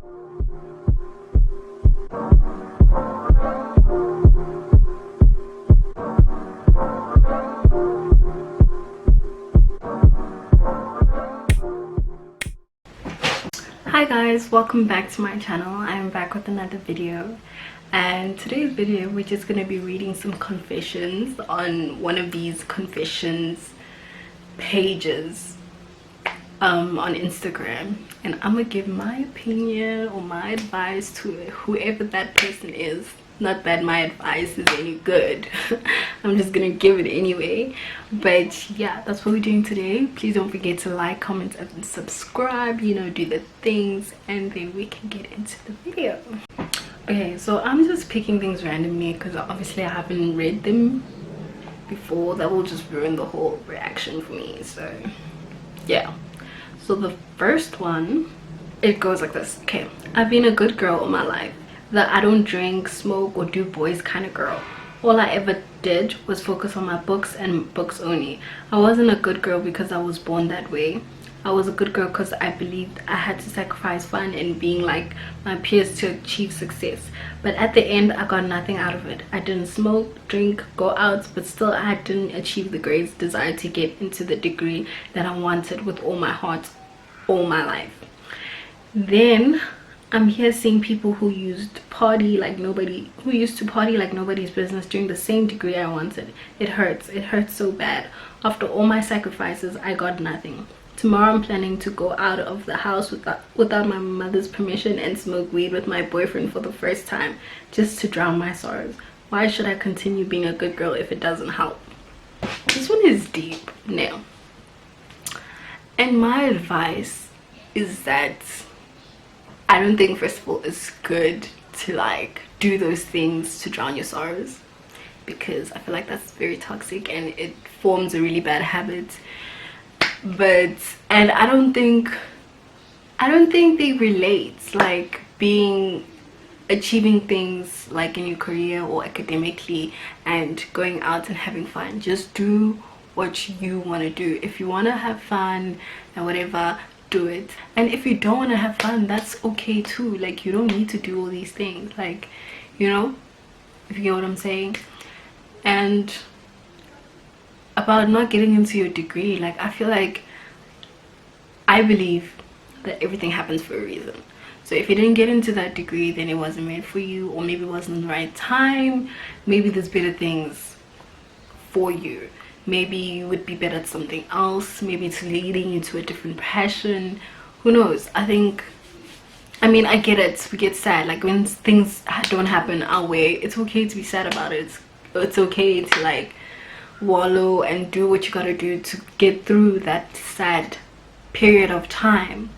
Hi guys, welcome back to my channel. I am back with another video, and today's video we're just going to be reading some confessions on one of these confessions pages on Instagram, and I'm gonna give my opinion or my advice to whoever that person is. Not that my advice is any good. I'm just gonna give it anyway. But yeah, that's what we're doing today. Please don't forget to like, comment, and subscribe, you know, do the things, and then we can get into the video. Okay, so I'm just picking things randomly because obviously I haven't read them before. That will just ruin the whole reaction for me. So yeah, so the first one, it goes like this. Okay, I've been a good girl all my life. That I don't drink, smoke, or do boys kind of girl. All I ever did was focus on my books and books only. I wasn't a good girl because I was born that way. I was a good girl because I believed I had to sacrifice fun and being like my peers to achieve success. But at the end, I got nothing out of it. I didn't smoke, drink, go out, but still I didn't achieve the grades desired to get into the degree that I wanted with all my heart, all my life. Then I'm here seeing people who used to party like nobody's business during the same degree I wanted. It hurts so bad. After all my sacrifices, I got nothing. Tomorrow I'm planning to go out of the house without my mother's permission and smoke weed with my boyfriend for the first time, just to drown my sorrows. Why should I continue being a good girl if it doesn't help? This one is deep now. And my advice is that I don't think, first of all, it's good to like do those things to drown your sorrows, because I feel like that's very toxic and it forms a really bad habit. And I don't think they relate, like achieving things like in your career or academically and going out and having fun. Just do what you want to do. If you want to have fun and whatever, do it. And if you don't want to have fun, that's okay too. Like, you don't need to do all these things, like, you know, if you get what I'm saying. And about not getting into your degree, like, I believe that everything happens for a reason. So if you didn't get into that degree, then it wasn't meant for you, or maybe it wasn't the right time. Maybe there's better things for you. Maybe you would be better at something else. Maybe it's leading you to a different passion. Who knows? I mean, I get it. We get sad. Like, when things don't happen our way, it's okay to be sad about it. It's okay to like wallow and do what you gotta do to get through that sad period of time.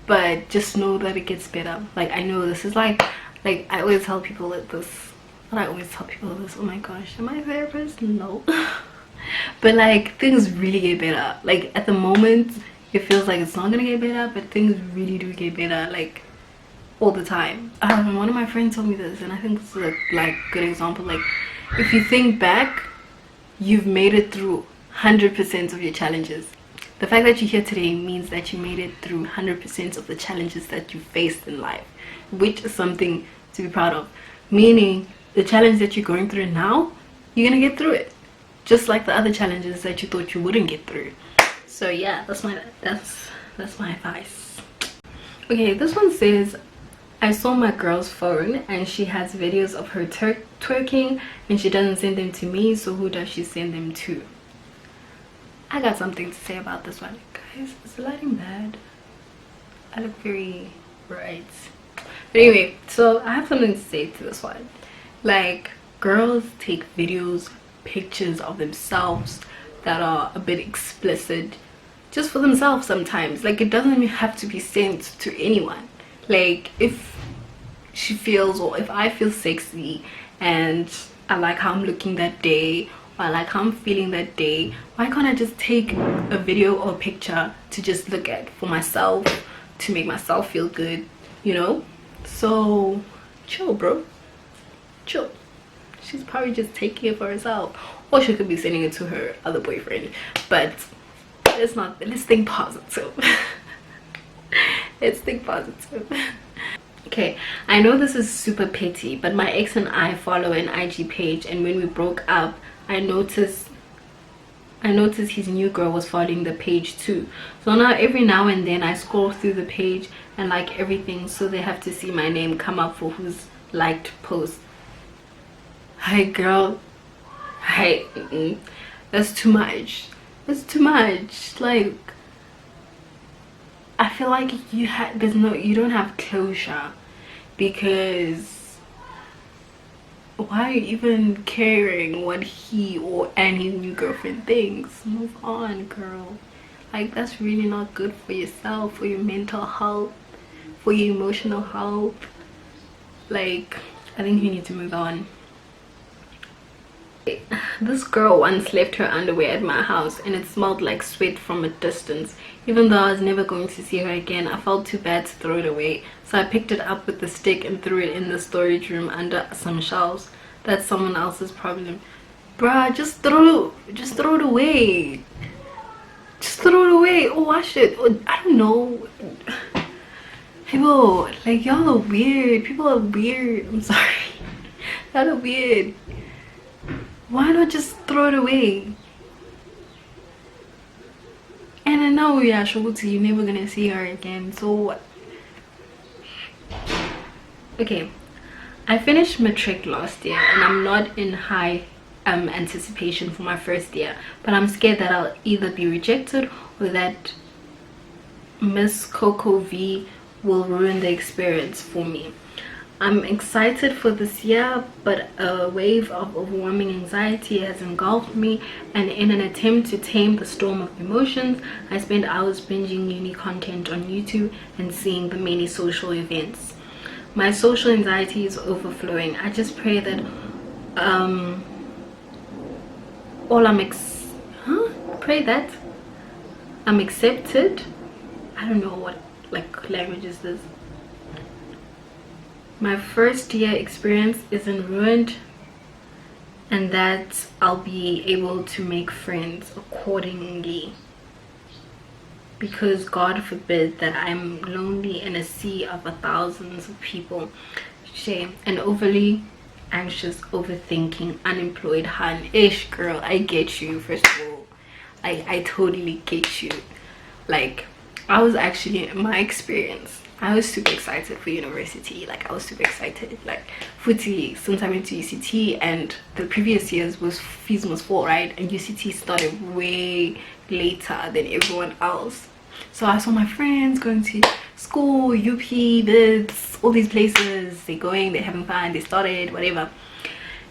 But just know that it gets better. Like, I know this is like I always tell people this. Oh my gosh, am I a therapist? No. But like, things really get better. Like, at the moment it feels like it's not gonna get better, but things really do get better, like, all the time. One of my friends told me this, and I think this is a like good example. Like, if you think back, you've made it through 100% of your challenges. The fact that you're here today means that you made it through 100% of the challenges that you faced in life, which is something to be proud of. Meaning, the challenge that you're going through now, you're gonna get through it, just like the other challenges that you thought you wouldn't get through. So yeah, that's my advice. Okay, this one says, I saw my girl's phone and she has videos of her twerking and she doesn't send them to me, so who does she send them to? I got something to say about this one. Guys, is the lighting bad? I look very bright. But anyway, so I have something to say to this one. Like, girls take videos, pictures of themselves that are a bit explicit just for themselves sometimes. Like, it doesn't even have to be sent to anyone. Like, if she feels, or if I feel sexy and I like how I'm looking that day, or I like how I'm feeling that day, why can't I just take a video or a picture to just look at for myself, to make myself feel good, you know? So chill, bro, chill. She's probably just taking it for herself, or she could be sending it to her other boyfriend. But let's think positive. Let's think positive. Okay, I know this is super petty, but my ex and I follow an IG page, and when we broke up, I noticed his new girl was following the page too. So now every now and then I scroll through the page and like everything, so they have to see my name come up for who's liked post. Hi girl, hi. That's too much. That's too much. Like, I feel like you don't have closure, because why are you even caring what he or any new girlfriend thinks? Move on, girl. Like, that's really not good for yourself, for your mental health, for your emotional health. Like, I think you need to move on. This girl once left her underwear at my house and it smelled like sweat from a distance. Even though I was never going to see her again, I felt too bad to throw it away, so I picked it up with the stick and threw it in the storage room under some shelves. That's someone else's problem. Bruh, just throw it away. Just throw it away or wash it, or I don't know. People, like, y'all are weird. People are weird. I'm sorry. Y'all are weird. Why not just throw it away? And I know, yeah, Shobutsu, you're never gonna see her again, so what? Okay, I finished matric last year and I'm not in high anticipation for my first year, but I'm scared that I'll either be rejected or that Miss Coco V will ruin the experience for me. I'm excited for this year, but a wave of overwhelming anxiety has engulfed me, and in an attempt to tame the storm of emotions, I spend hours binging uni content on YouTube and seeing the many social events. My social anxiety is overflowing. I just pray that pray that I'm accepted. I don't know what like language is this. My first year experience isn't ruined, and that I'll be able to make friends accordingly, because God forbid that I'm lonely in a sea of thousands of people. Shame. And overly anxious, overthinking, unemployed, ish girl, I get you. First of all, I totally get you. Like, I was actually, in my experience, I was super excited for university. Like, I was super excited. Like, Futi, since I went to UCT, and the previous years was fees was fall, right? And UCT started way later than everyone else. So I saw my friends going to school, UP, BITS, all these places. They're going, they're having fun, they started, whatever.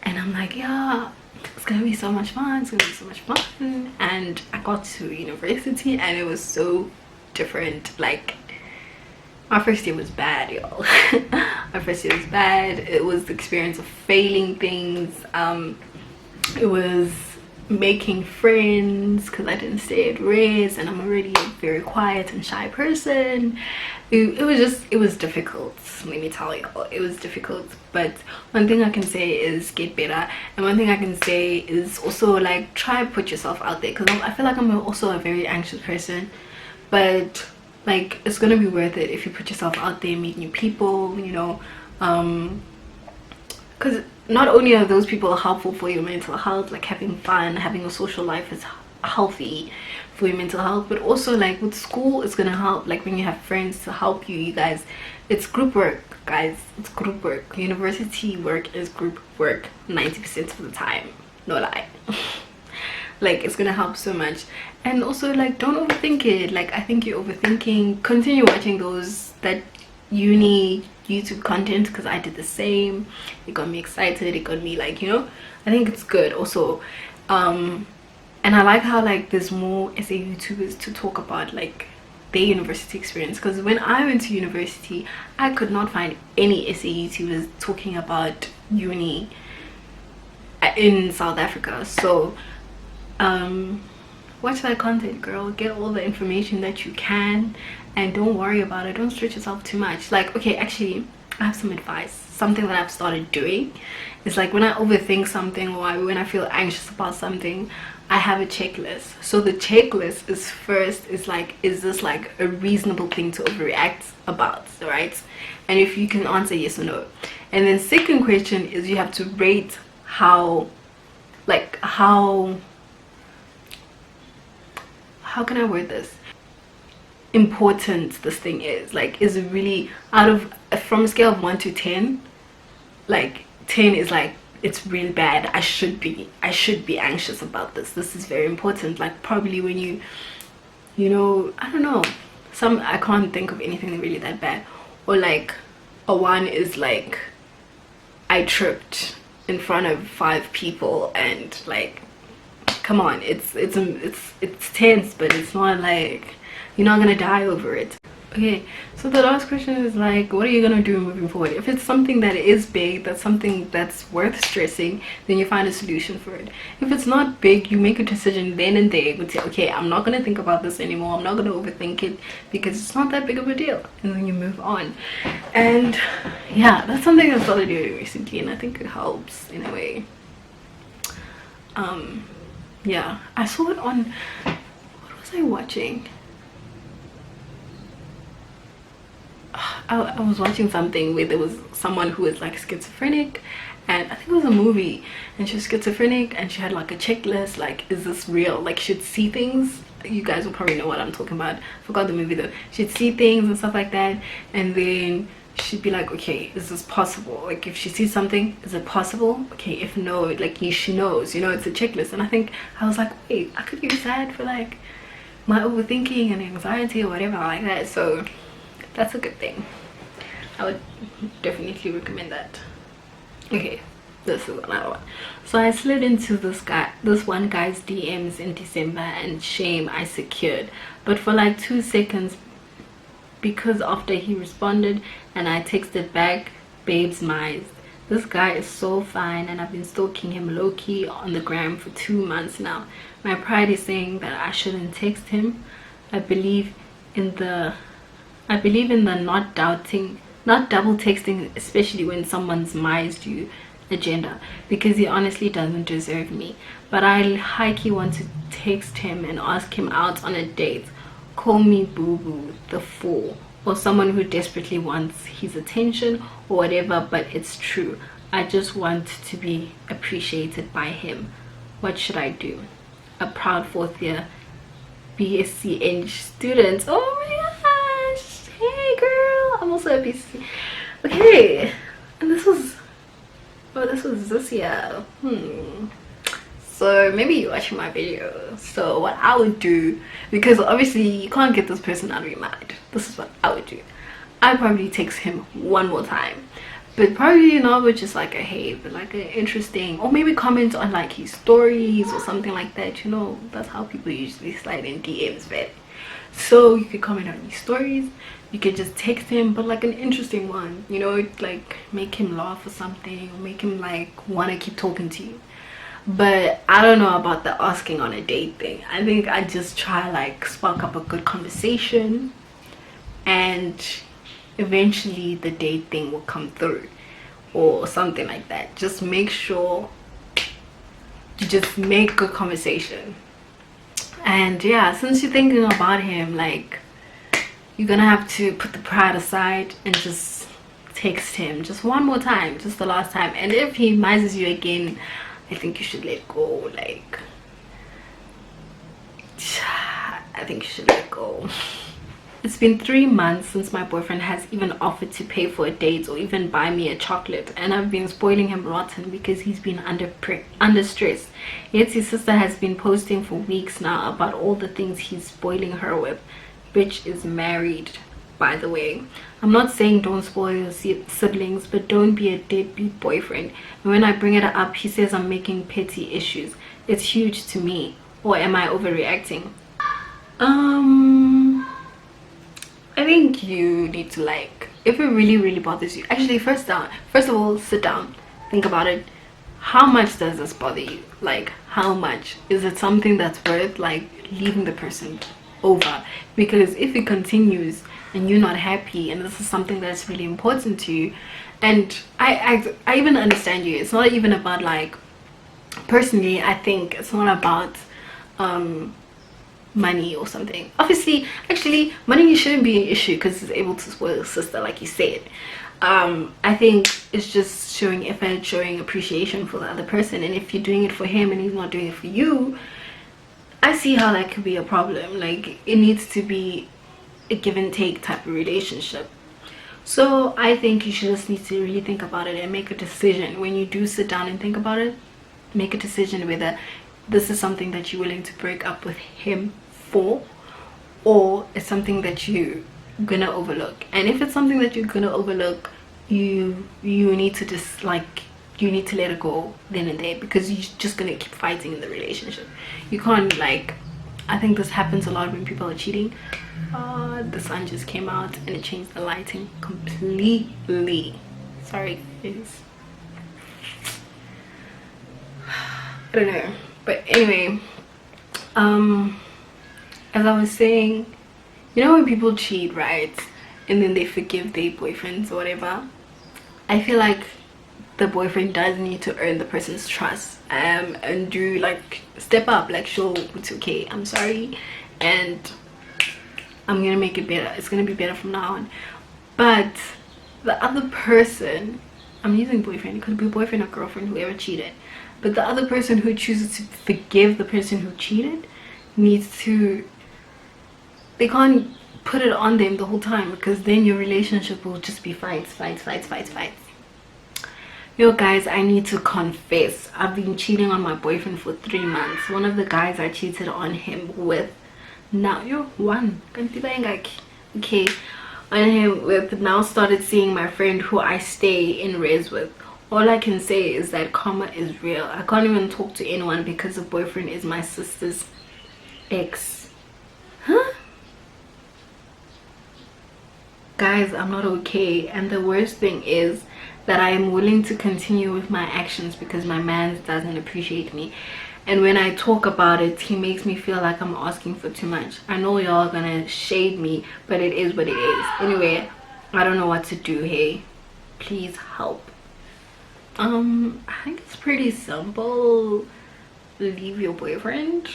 And I'm like, yeah, it's gonna be so much fun. It's gonna be so much fun. And I got to university and it was so different. Like, my first year was bad, y'all. My first year was bad. It was the experience of failing things. It was making friends because I didn't stay at res, and I'm already a very quiet and shy person. It was difficult. Let me tell y'all, it was difficult. But one thing I can say is get better, and one thing I can say is also, like, try put yourself out there, because I feel like I'm also a very anxious person. But like, it's gonna be worth it if you put yourself out there, meet new people, you know, because not only are those people helpful for your mental health, like having fun, having a social life is healthy for your mental health, but also, like, with school, it's gonna help. Like, when you have friends to help you, you guys, it's group work, guys. It's group work. University work is group work 90% of the time, no lie. Like, it's gonna help so much. And also, like, don't overthink it. Like, I think you're overthinking. Continue watching that uni YouTube content, because I did the same. It got me excited. It got me, like, you know, I think it's good also. And I like how, like, there's more SA YouTubers to talk about, like, their university experience, because when I went to university, I could not find any SA YouTubers talking about uni in South Africa. So watch that content, girl. Get all the information that you can, and don't worry about it. Don't stretch yourself too much. Like, okay, actually, I have some advice. Something that I've started doing is, like, when I overthink something or when I feel anxious about something, I have a checklist. So the checklist is first is like, is this like a reasonable thing to overreact about, right? And if you can answer yes or no. And then second question is you have to rate how, like how can I word this, important this thing is. Like, is it really, out of, from a scale of 1 to 10, like 10 is like, it's really bad, I should be anxious about this, this is very important. Like probably when you know, I don't know, I can't think of anything really that bad. Or like a 1 is like, I tripped in front of 5 people, and like, come on, it's tense, but it's not like you're not gonna die over it. Okay, so the last question is like, what are you gonna do moving forward? If it's something that is big, that's something that's worth stressing, then you find a solution for it. If it's not big, you make a decision then and there. You say, okay, I'm not gonna think about this anymore, I'm not gonna overthink it, because it's not that big of a deal, and then you move on. And yeah, that's something I started doing recently, and I think it helps in a way. Yeah, I saw it on, what was I watching? I was watching something where there was someone who was like schizophrenic, and I think it was a movie, and she was schizophrenic, and she had like a checklist, like, is this real? Like, she'd see things, you guys will probably know what I'm talking about, I forgot the movie though. She'd see things and stuff like that, and then she'd be like, okay, is this possible? Like, if she sees something, is it possible? Okay, if no, like, she knows, you know, it's a checklist. And I think I was like, wait, I could use that for like my overthinking and anxiety or whatever like that. So that's a good thing. I would definitely recommend that. Okay, this is another one. So I slid into this one guy's DMs in December, and shame, I secured, but for like 2 seconds, because after he responded and I texted back, babes mized. This guy is so fine, and I've been stalking him low-key on the gram for 2 months now. My pride is saying that I shouldn't text him. I believe in the not double texting, especially when someone's mized you agenda, because he honestly doesn't deserve me. But I high-key want to text him and ask him out on a date. Call me boo-boo the fool, or someone who desperately wants his attention or whatever, but it's true. I just want to be appreciated by him. What should I do? A proud 4th year BSc Eng student. Oh my gosh, hey girl, I'm also a BSc. Okay, and this was this year. So maybe you're watching my video. So what I would do, because obviously you can't get this person out of your mind, this is what I would do. I'd probably text him one more time, but probably not with just like a hey, but like an interesting, or maybe comment on like his stories or something like that. You know, that's how people usually slide in DMs, right? So you could comment on his stories, you could just text him, but like an interesting one, you know, like make him laugh or something, or make him like want to keep talking to you. But I don't know about the asking on a date thing. I think I just try like spark up a good conversation, and eventually the date thing will come through or something like that. Just make sure you just make good conversation. And yeah, since you're thinking about him, like, you're gonna have to put the pride aside and just text him just one more time, just the last time. And if he misses you again, I think you should let go. Like, I think you should let go. It's been 3 months since my boyfriend has even offered to pay for a date or even buy me a chocolate, and I've been spoiling him rotten because he's been under stress. Yet his sister has been posting for weeks now about all the things he's spoiling her with. Bitch is married, by the way. I'm not saying don't spoil your siblings, but don't be a deadbeat boyfriend. And when I bring it up, he says I'm making petty issues. It's huge to me. Or am I overreacting? I think you need to, like, if it really bothers you, actually first of all, sit down, think about it. How much does this bother you? Like, how much? Is it something that's worth like leaving the person over? Because if it continues and you're not happy, and this is something that's really important to you, and I even understand you, it's not even about, like, personally I think it's not about money or something. Obviously, actually, money shouldn't be an issue because he's able to spoil his sister, like you said. I think it's just showing effort, showing appreciation for the other person. And if you're doing it for him and he's not doing it for you, I see how that could be a problem. Like, it needs to be a give and take type of relationship. So I think you should just need to really think about it and make a decision. When you do sit down and think about it, make a decision whether this is something that you're willing to break up with him for, or it's something that you're gonna overlook. And if it's something that you're gonna overlook, you need to just, like, you need to let it go then and there, because you're just gonna keep fighting in the relationship. You can't, like, I think this happens a lot when people are cheating. The sun just came out and it changed the lighting completely. Sorry guys, I don't know. But anyway, as I was saying, you know when people cheat, right, and then they forgive their boyfriends or whatever, I feel like the boyfriend does need to earn the person's trust, and do, like, step up, like, show it's okay, I'm sorry, and I'm gonna make it better, it's gonna be better from now on. But the other person, I'm using boyfriend, it could be boyfriend or girlfriend, whoever cheated, but the other person who chooses to forgive the person who cheated needs to, they can't put it on them the whole time, because then your relationship will just be fights. Yo guys, I need to confess, I've been cheating on my boyfriend for 3 months. One of the guys I cheated on him with, now okay, on him with, now started seeing my friend who I stay in res with. All I can say is that karma is real. I can't even talk to anyone because the boyfriend is my sister's ex. Huh? Guys, I'm not okay, and the worst thing is that I am willing to continue with my actions because my man doesn't appreciate me. And when I talk about it, he makes me feel like I'm asking for too much. I know y'all gonna shade me, but it is what it is. Anyway, I don't know what to do. Hey, please help. I think it's pretty simple. Leave your boyfriend,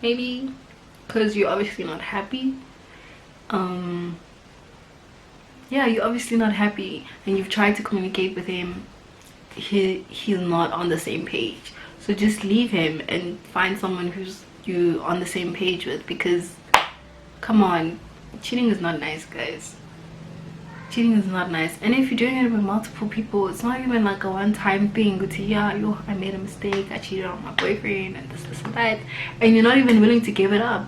maybe, because you're obviously not happy. Yeah, you're obviously not happy, and you've tried to communicate with him. He's not on the same page, so just leave him and find someone who's you on the same page with, because come on, cheating is not nice, guys. Cheating is not nice. And if you're doing it with multiple people, it's not even like a one-time thing. Go to, yeah, yo, I made a mistake, I cheated on my boyfriend and this and that, and you're not even willing to give it up.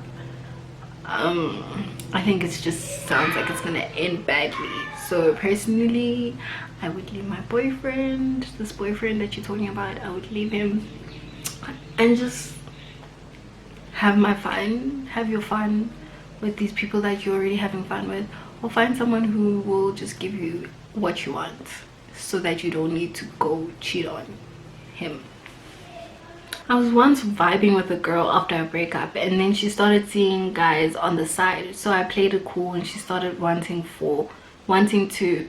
I think it just sounds like it's gonna end badly. So personally, I would leave my boyfriend, this boyfriend that you're talking about, I would leave him and just have my fun, have your fun with these people that you're already having fun with, or find someone who will just give you what you want so that you don't need to go cheat on him. I was once vibing with a girl after a breakup, and then she started seeing guys on the side, so I played it cool, and she started wanting to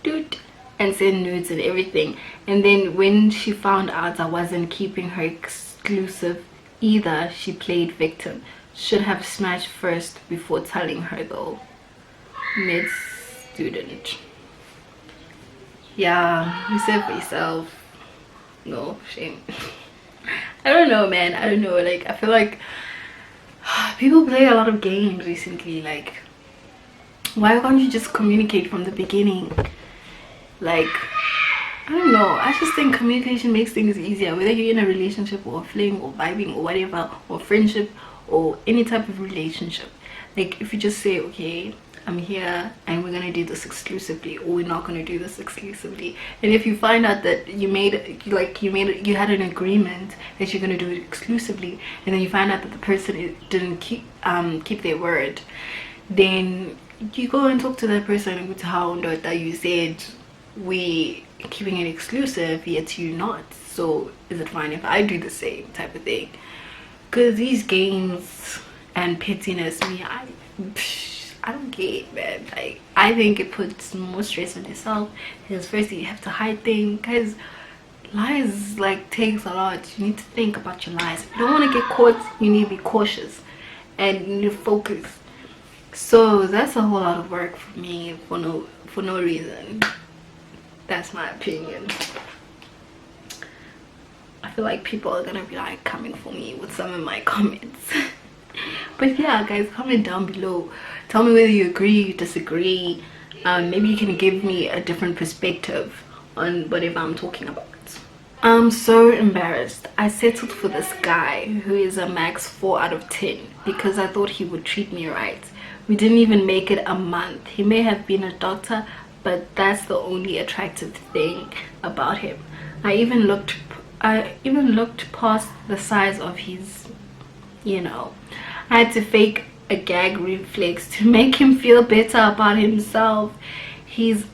doot and send nudes and everything. And then when she found out I wasn't keeping her exclusive either, she played victim. Should have smashed first before telling her though. Mid student. Yeah, you said for yourself. No shame. I don't know, man. I don't know, like, I feel like people play a lot of games recently. Like, why can't you just communicate from the beginning? Like, I don't know, I just think communication makes things easier, whether you're in a relationship or a fling or vibing or whatever, or friendship or any type of relationship. Like, if you just say, okay, I'm here and we're gonna do this exclusively, or we're not gonna do this exclusively, and if you find out that you had an agreement that you're gonna do it exclusively, and then you find out that the person didn't keep their word, then you go and talk to that person and go to how that you said we keeping it exclusive, yet you not. So is it fine if I do the same type of thing? Because these games and pettiness, I don't get it, man. Like, I think it puts more stress on yourself, because firstly you have to hide things, guys. lies like takes a lot. You need to think about your lies. If you don't want to get caught, you need to be cautious and you need to focus. So that's a whole lot of work for me for no reason. That's my opinion. I feel like people are gonna be like coming for me with some of my comments. But yeah, guys, comment down below, tell me whether you agree, you disagree. Maybe you can give me a different perspective on whatever I'm talking about. I'm so embarrassed. I settled for this guy who is a max 4 out of 10 because I thought he would treat me right. We didn't even make it a month. He may have been a doctor, but that's the only attractive thing about him. I even looked past the size of his, you know. I had to fake a gag reflex to make him feel better about himself. His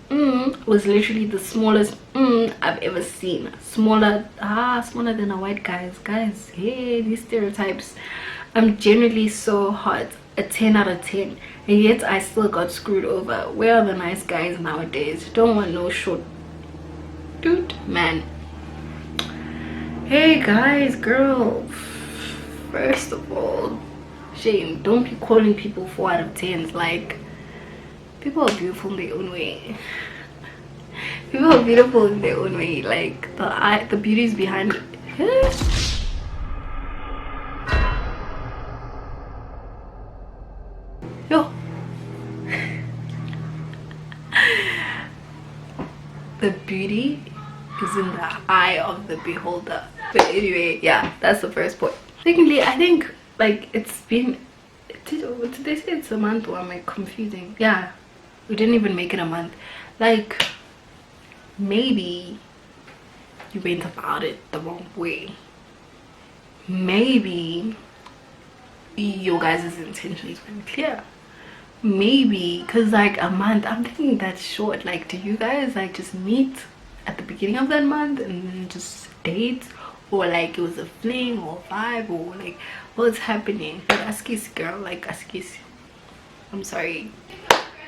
was literally the smallest I've ever seen. Smaller than a white guy's. Guys, hey, these stereotypes. I'm generally so hot, a 10 out of 10, and yet I still got screwed over. Where are the nice guys nowadays? Don't want no short dude, man. Hey guys, girl, first of all, shame. Don't be calling people 4 out of 10s. Like, people are beautiful in their own way. People are beautiful in their own way. Like, the beauty is behind it. Yo. The beauty is in the eye of the beholder. But anyway, yeah, that's the first point. Secondly, I think like it's been, did they say it's a month, or am I confusing? Yeah, we didn't even make it a month. Like, maybe you went about it the wrong way. Maybe your guys' intentions weren't clear. Maybe because like a month, I'm thinking that's short. Like, do you guys like just meet at the beginning of that month and then just date, or like it was a fling or vibe, or like what's happening? But askis, girl, like askis. I'm sorry.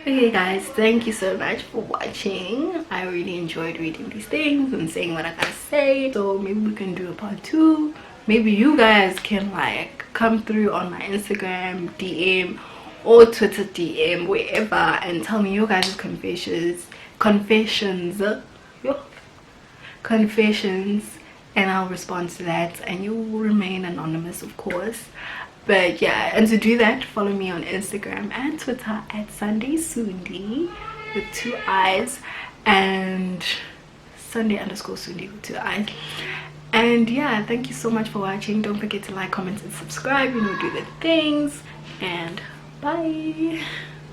Okay guys, thank you so much for watching. I really enjoyed reading these things and saying what I gotta say. So maybe we can do a part 2. Maybe you guys can like come through on my Instagram DM or Twitter DM, wherever, and tell me your guys' confessions, and I'll respond to that, and you will remain anonymous, of course. But yeah, and to do that, follow me on Instagram and Twitter at SundaySundi with 2 eyes, and Sunday_Sundi with 2 eyes. And yeah, thank you so much for watching. Don't forget to like, comment, and subscribe. You know, do the things, and bye.